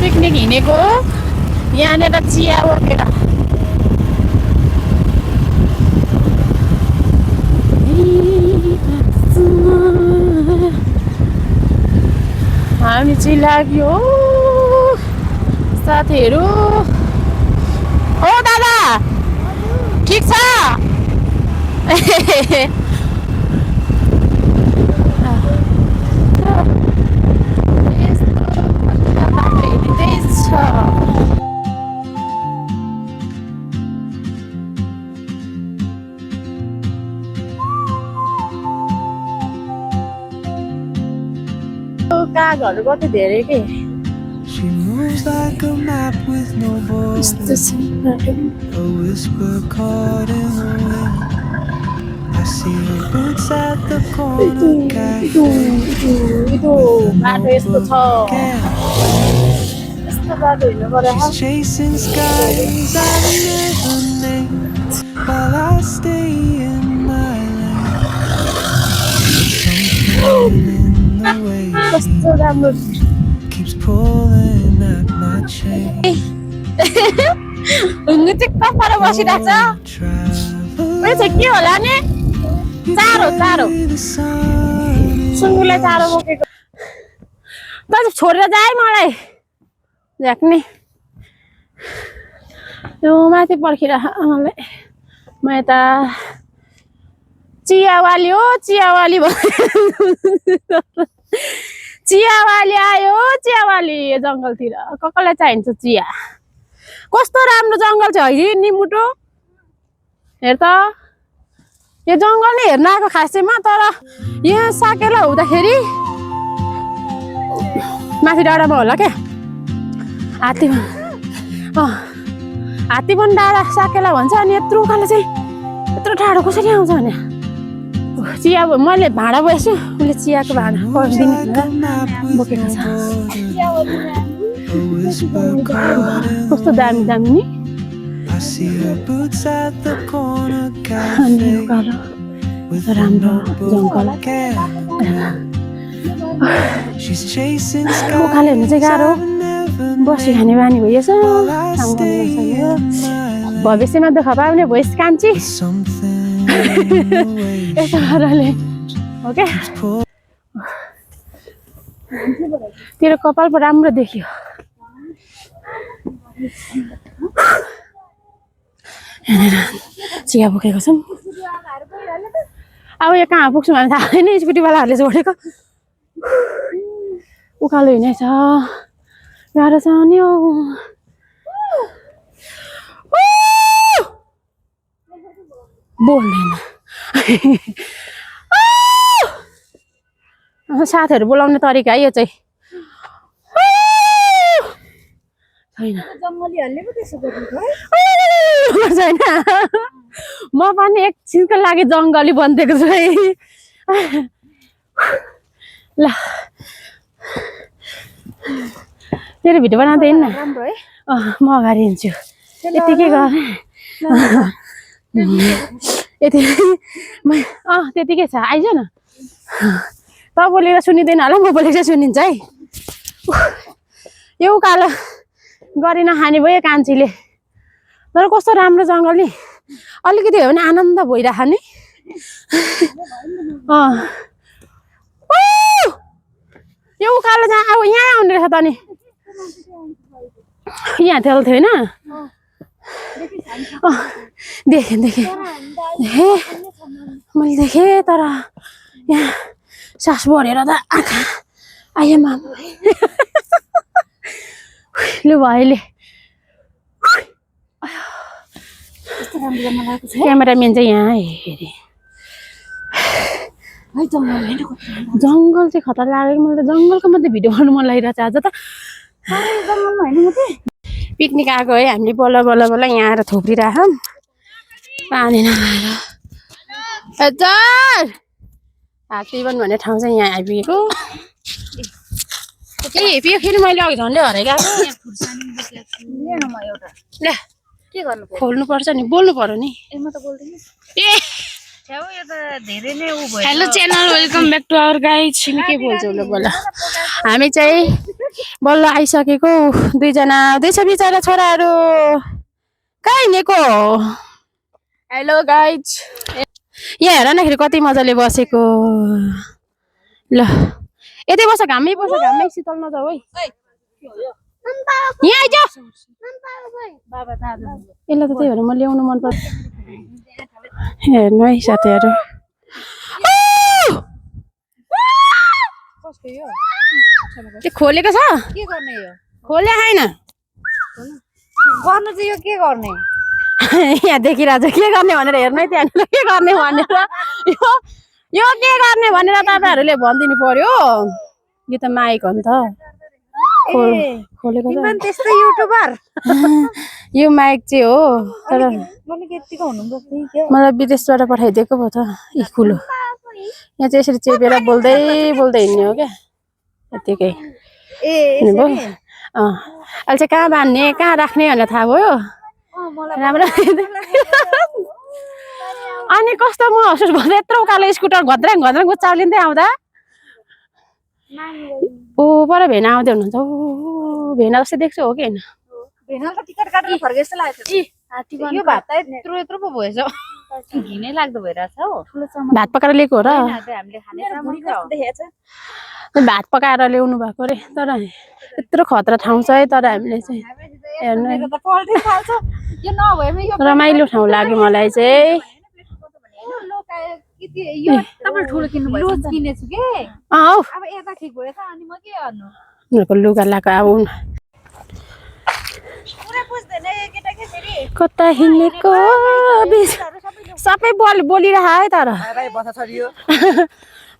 Picnic हिँडेको यहाँनिर चिया बोकेर हामी चाहिँ लाग्यो साथीहरू। ओ दादा ठिक छ? कागहरू कति धेरै के She moves like a map with no borders, a whisper caught in the wind. I see her boots at the corner cafe. बाटो यस्तो छ, यस्तो बाटो हिँड्नु पर्यो। She's chasing skies I've never named while I stay in my lane. Something in the way कस्तो राम्रो keeps pulling at my chain. ढुङ्गा चाहिँ कपाल बसिरहेको छ। उयो चाहिँ के होला नि? चारो चारो सुँगुरलाई चारो बोकेको। त छोडेर जाए मलाई झ्याक्ने यो माथि पर्खिरह मलाई। म यता चियावाली हो चियावाली चियावाली आयो चियावाली जङ्गलतिर। कसलाई चाहिन्छ चिया? कस्तो राम्रो जङ्गल छ है निमुटो। हेर त यो जङ्गल नै हेर्न आएको खासैमा। तर यहाँ साकेला हुँदाखेरि माथि डाँडामा होला क्या हात्ती हात्ती पनि डाँडा साकेला भन्छ। अनि यत्रो उकालो चाहिँ यत्रो टाढो कसरी आउँछ भने चिया मैले भाँडा बोएछु। उसले चियाको भाँडा दिने बोकेको छ। कस्तो दामी दामी नि। अनि उकालो राम्रो जङ्गल उकालो हेर्नु चाहिँ गाह्रो। बसी खाने बानी भइएछ। भविष्यमा दुःख पाउने भोइस कान्छी यस्तो पाराले हो क्या। तेरो कपाल पो राम्रो देखियो। चिया बोकेको छौँ। अब यो कहाँ पुग्छौँ भने थाहा छैन। स्कुटीवालाहरूले जोडेको उकालो हिँडेछ गाह्रो छ नि। बोल्दैन साथीहरू बोलाउने तरिका यो चाहिँ छैन। छैन म पनि एकछिनको लागि जङ्गली बनिदिएको छु है। ल तेरो भिडियो बनाउँदै हिँड्न म अगाडि हिँड्छु। यतिकै गर यति त्यतिकै छ। आइज न त बोलेर सुनिँदैन होला म बोलेर सुनिन्छ है। यो उकालो गरिन खाने भयो कान्छीले। तर कस्तो राम्रो जङ्गल नि। अलिकति हो भने आनन्द भइरह नि। यो उकालो जहाँ अब यहाँ आउने रहेछ त नि। यहाँ थियो होइन देखेँ देखेँ हे मैले देखेँ। तर यहाँ सास बढेर त आँखा आएमा लु भाइले क्यामेराम्यान चाहिँ यहाँ हेरेँ। जङ्गल चाहिँ खतरा लाग्यो। मलाई त जङ्गलको मात्रै भिडियो गर्नु मन लागिरहेको छ आज त। पिकनिक आएको है हामीले बल्ल बल्ल बल्ल यहाँ आएर थुप्रिरहेछौँ पानी नभएर। हजुर हात्तीवन भन्ने ठाउँ चाहिँ यहाँ आइपुगेको। ए फेरि मैले अघि झन्डै हराइगएको ल के गर्नु खोल्नु पर्छ नि बोल्नु पर्यो नि। म त बोल्दिन ए hello channel welcome back to our guys. के बोल्छु ल बोल। हामी चाहिँ बल्ल आइसकेको दुईजना आउँदैछ बिचरा छोराहरू कहाँ हिँडेको हेलो गाइज यहाँ हेर न कति मजाले बसेको ल यतै बस घामै शीतल नजाऊ है यहाँ आइज यसलाई त त्यही भएर म ल्याउनु मन पर्छ हेर्नु है साथीहरू त्यो खोलेको छ के गर्ने यो खोले छैन गर्नु चाहिँ यो के गर्ने यहाँ देखिरहेको छ के गर्ने भनेर हेर्नु है त्यहाँनिर के गर्ने भनेर यो के गर्ने भनेर तपाईँहरूले भनिदिनु पर्यो यो त माइक हो नि त खोलेको छ त्यस्तै युट्युबर यो माइक चाहिँ हो तर मलाई केतिको हुनुपर्छ के मलाई विदेशबाट पठाइदिएको भयो त यी खुलो यहाँ चाहिँ यसरी चेपेर बोल्दै हिँड्ने हो क्या यतिकै भयो अहिले चाहिँ कहाँ बाँध्ने कहाँ राख्ने भनेर थाहा भयो राम्रो अनि कस्तो म हसुस भन्दा यत्रो उकालो स्कुटर घद्राङ चालिँदै आउँदा ओ पर भेना आउँदै हुनुहुन्छ ओ भेना जस्तै देख्छु हो कि होइन भेनाल त टिकट काट्नु फर्के जस्तो लागेको छ यो भात त यत्रो पो भएछ घिनै लाग्दो भइरहेछ हो भात पकाएर ल्याएको हो र हामीले खाने भात पकाएर ल्याउनु भएको रे तर यत्रो खतरा ठाउँ छ है तर हामीले चाहिँ हेर्नु रमाइलो ठाउँ लाग्यो मलाई चाहिँ उनीहरूको लुगा लगाएको अब कता हिँडेको सबै बोलिरह है तर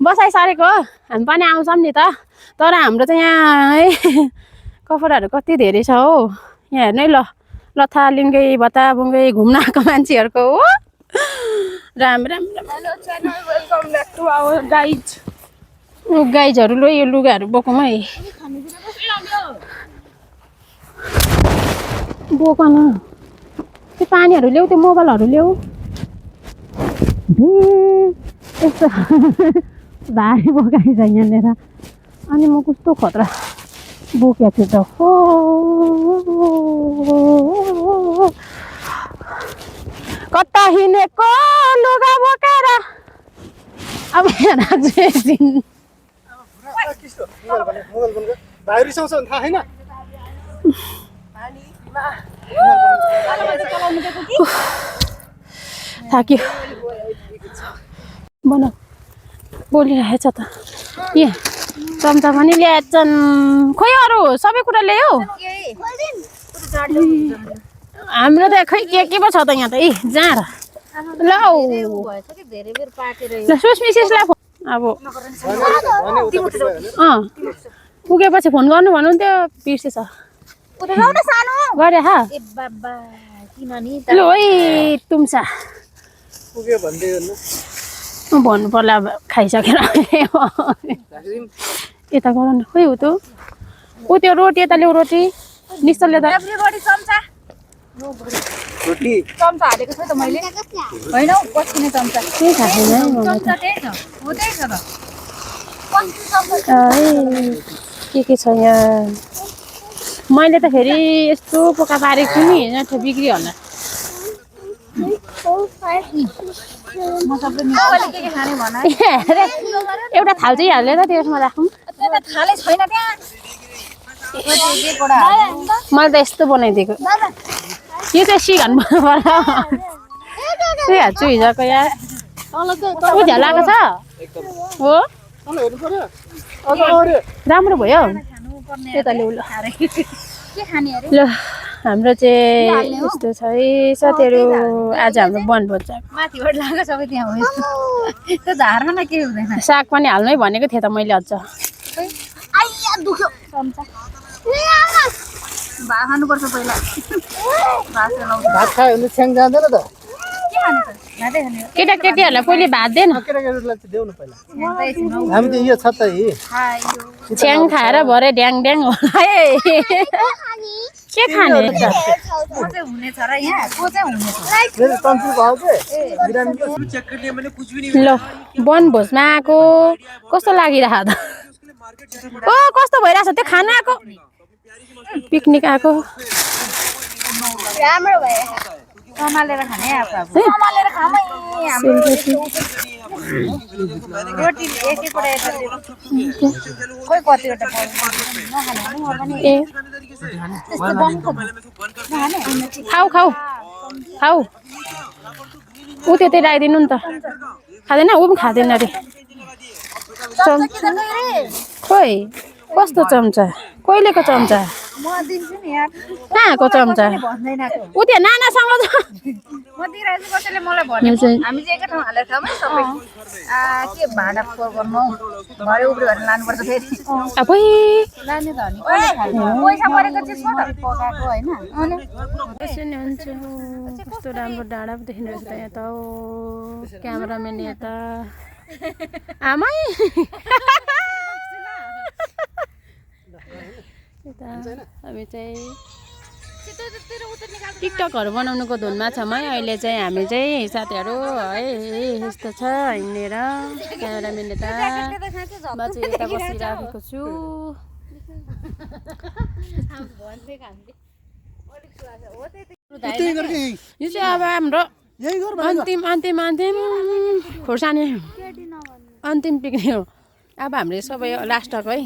बसाइ सारेको हामी पनि आउँछौँ नि त तर हाम्रो चाहिँ यहाँ है कपडाहरू कति धेरै छ हो यहाँ हेर्नु है लथालिङ्गै भत्ताबुङ्गै घुम्न आएको मान्छेहरूको हो राम गाइजहरू लो यो लुगाहरू बोकौँ है बोक न त्यो पानीहरू ल्याऊ त्यो मोबाइलहरू ल्याऊ यस्तो भारी बोकाइछ यहाँनिर अनि म कस्तो खतरा बोकेको छु त हो कता हिँडेको लुगा बोकेर अब यहाँ थाक्यो बना बोलिरहेछ त यहाँ चम्चा पनि ल्याएछन् खोइ अरू सबै कुरा ल्यायो हाम्रो त खै के पो छ त यहाँ त ए जहाँ ल सुस्मिसिसलाई अब पुगेपछि फोन गर्नु भन्नु नि त्यो बिर्सेछ गरे हा लो है तुम्सा भन्नु पर्ला अब खाइसकेर यता गर न खोइ हो त ऊ त्यो रोटी यता ल्याऊ रोटी निश्चलले त चम्चा हालेको छ त मैले होइन बस्किने चम्चा केही थाहा छैन चम्चा त्यही छ हो त्यही छ त के छ यहाँ मैले त फेरि यस्तो पोका पारेको छु नि यहाँ बिग्रियो होला एउटा थाल चाहिँ हालेर त्यसमा राखौँ थालै छैन त्यहाँ मैले त यस्तो बनाइदिएको यो चाहिँ सिघान पर्छ त्यही हाल्छु हिजोको यार उज्यालो लगाएको छ हो राम्रो भयो यता ल्याउ ल हाम्रो चाहिँ यस्तो छ है साथीहरू आज हाम्रो बनभोज माथिबाट लगाएको सबै त्यहाँ हो त्यो झारमा के हुँदैन साग पनि हाल्नै भनेको थिएँ त मैले अझ भात खानुपर्छ पहिला भात खायो भने छ्याङ जाँदैन त केटाकेटीहरूलाई पहिले भात दिएन केटाकेटीलाई चाहिँ देऊ न पहिला हामी त यो छ त छ्याङ खाएर भरे ड्याङ ड्याङ होला है के खाने ल बनभोजमा आएको कस्तो लागिरहेको त ओ कस्तो भइरहेछ त्यो खाना आएको पिकनिक आएको राम्रो भयो कमालेर खाने आफू अब कमालेर खामै सेलरोटी रोटी एकैपल्ट यता खोइ कतिवटा नखाने ए त्यस्तो बमको नखाने खाऊ खाऊ खाऊ ऊ त्यतै आइदिनु नि त खाँदैन ऊ पनि खाँदैन अरे खोइ कस्तो चम्चा कहिलेको चम्चा म दिन्छु नि यार कहाँको चम्चा भन्दैन ऊ त्यो नानासँग त म दिइरहेछु कसैले मलाई भन्यो हामी चाहिँ एकै ठाउँ हालेर खाऊँ है सबै के भाँडा फोहोर गर्नु घरै उब्रियो भने लानुपर्छ फेरि अबै लाने त हो नि पैसा परेको चिजमा त पकाएको होइन कसरी नै हुन्छ कस्तो राम्रो डाँडा पो देखिरहेछ त यहाँ त ओ क्यामेराम्यान यता आमै यता हामी चाहिँ टिकटकहरू बनाउनुको धुनमा छौँ है अहिले चाहिँ हामी चाहिँ साथीहरू है यस्तो छ हिँडेर क्यामेराम्यान यता म चाहिँ यता बसिराखेको छु यो चाहिँ अब हाम्रो अन्तिम खोर्सानी अन्तिम पिकनिक हो अब हाम्रो सबै लास्टको है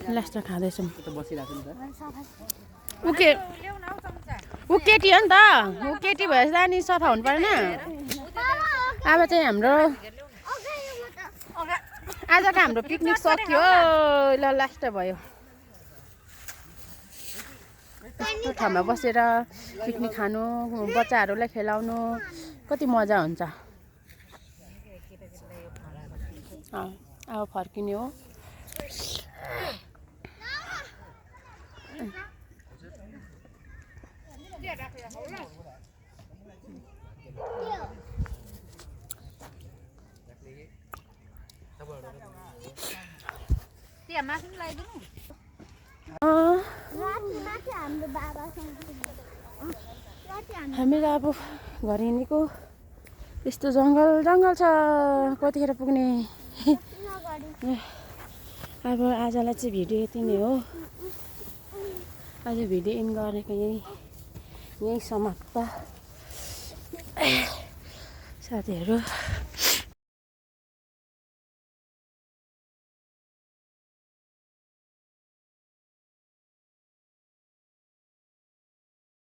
लास्ट खाँदैछौँ ऊ केटी हो नि त ऊ केटी भएपछि त नि सफा हुनु परेन अब चाहिँ हाम्रो आजको हाम्रो पिकनिक सकियो ल लास्ट भयो यस्तो ठाउँमा बसेर पिकनिक खानु बच्चाहरूलाई खेलाउनु कति मजा हुन्छ अब फर्किने हो हामी त अब घर हिँडेको यस्तो जङ्गल छ कतिखेर पुग्ने अब आजलाई चाहिँ भिडियो यति नै हो आज भिडियो इन गरेको यहीँ समाप्त साथीहरू